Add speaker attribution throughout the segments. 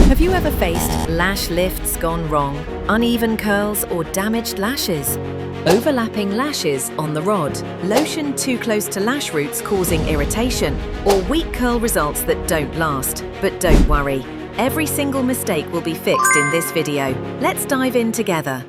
Speaker 1: Have you ever faced lash lifts gone wrong, uneven curls or damaged lashes? Overlapping lashes on the rod, lotion too close to lash roots causing irritation, or weak curl results that don't last? But don't worry, every single mistake will be fixed in this video. Let's dive in together.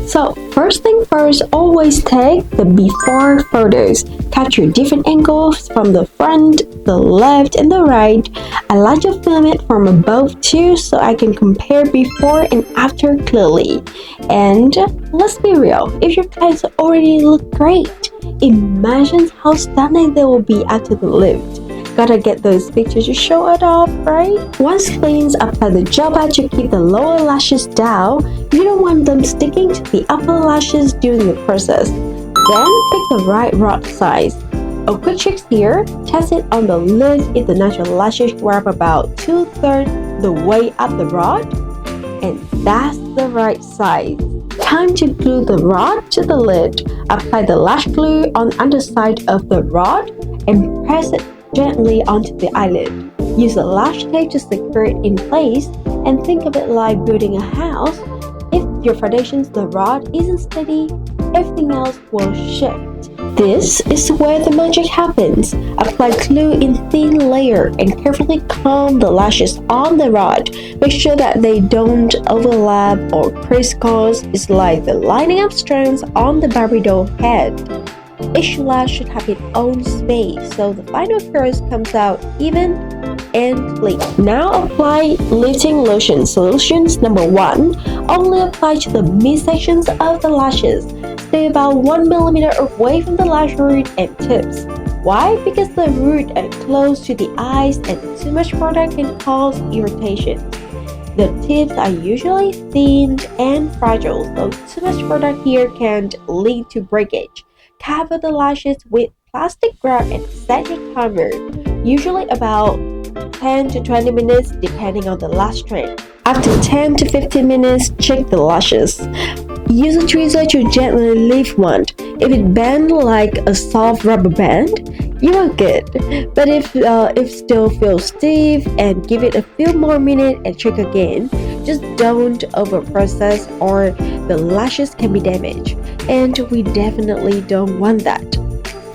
Speaker 2: So first thing first, always take the before photos. Capture different angles from the front, the left and the right. I like to film it from above too so I can compare before and after clearly. And let's be real, if your clients already look great, imagine how stunning they will be after the lift. Gotta get those pictures to show it off, right? Once cleansed, apply the gel pad to keep the lower lashes down. You don't want them sticking to the upper lashes during the process. Then pick the right rod size. A quick check here, test it on the lid if the natural lashes wrap about 2/3 the way up the rod, and that's the right size. Time to glue the rod to the lid. Apply the lash glue on the underside of the rod and press it gently onto the eyelid. Use a lash tape to secure it in place and think of it like building a house. If your foundation's the rod isn't steady, everything else will shift. This is where the magic happens. Apply glue in thin layer and carefully comb the lashes on the rod. Make sure that they don't overlap or crisscross. It's like the lining up strands on the Barbie doll head. Each lash should have its own space so the final curls comes out even and clean. Now apply lifting lotion. Solutions number 1. Only apply to the midsections of the lashes. Stay about 1 mm away from the lash root and tips. Why? Because the root are close to the eyes and too much product can cause irritation. The tips are usually thin and fragile, so too much product here can lead to breakage. Cover the lashes with plastic wrap and set your timer, usually about 10 to 20 minutes depending on the lash strength. After 10 to 15 minutes, check the lashes. Use a tweezer to gently lift one. If it bends like a soft rubber band, you are good. But if still feels stiff, and give it a few more minutes and check again. Just don't overprocess or the lashes can be damaged, and we definitely don't want that.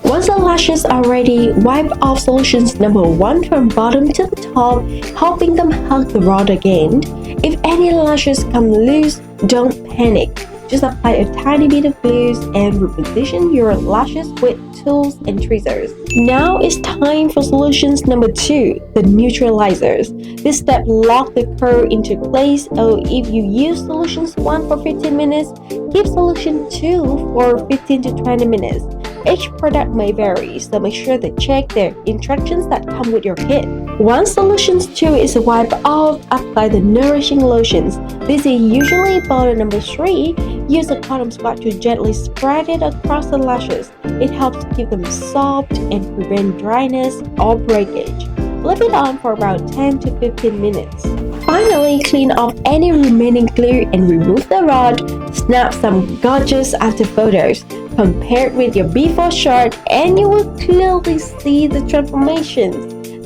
Speaker 2: Once the lashes are ready, wipe off solutions number 1 from bottom to the top, helping them hug the rod again. If any lashes come loose, don't panic. Just apply a tiny bit of glue and reposition your lashes with tools and tweezers. Now it's time for solutions number 2, the neutralizers. This step locks the curl into place, so if you use solutions 1 for 15 minutes, keep solution 2 for 15 to 20 minutes. Each product may vary, so make sure to check the instructions that come with your kit. Once solutions 2 is wiped off, apply the nourishing lotions. This is usually bottle number 3. Use a cotton swab to gently spread it across the lashes. It helps keep them soft and prevent dryness or breakage. Leave it on for about 10 to 15 minutes. Finally, clean off any remaining glue and remove the rod. Snap some gorgeous after photos. Compare it with your before shot and you will clearly see the transformations.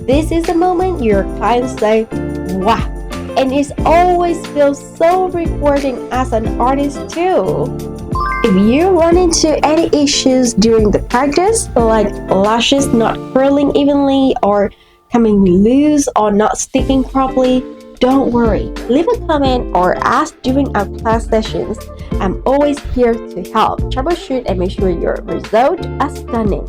Speaker 2: This is the moment your clients say, wow! And it always feels so rewarding as an artist too. If you run into any issues during the practice, like lashes not curling evenly or coming loose or not sticking properly, don't worry. Leave a comment or ask during our class sessions. I'm always here to help troubleshoot and make sure your results are stunning.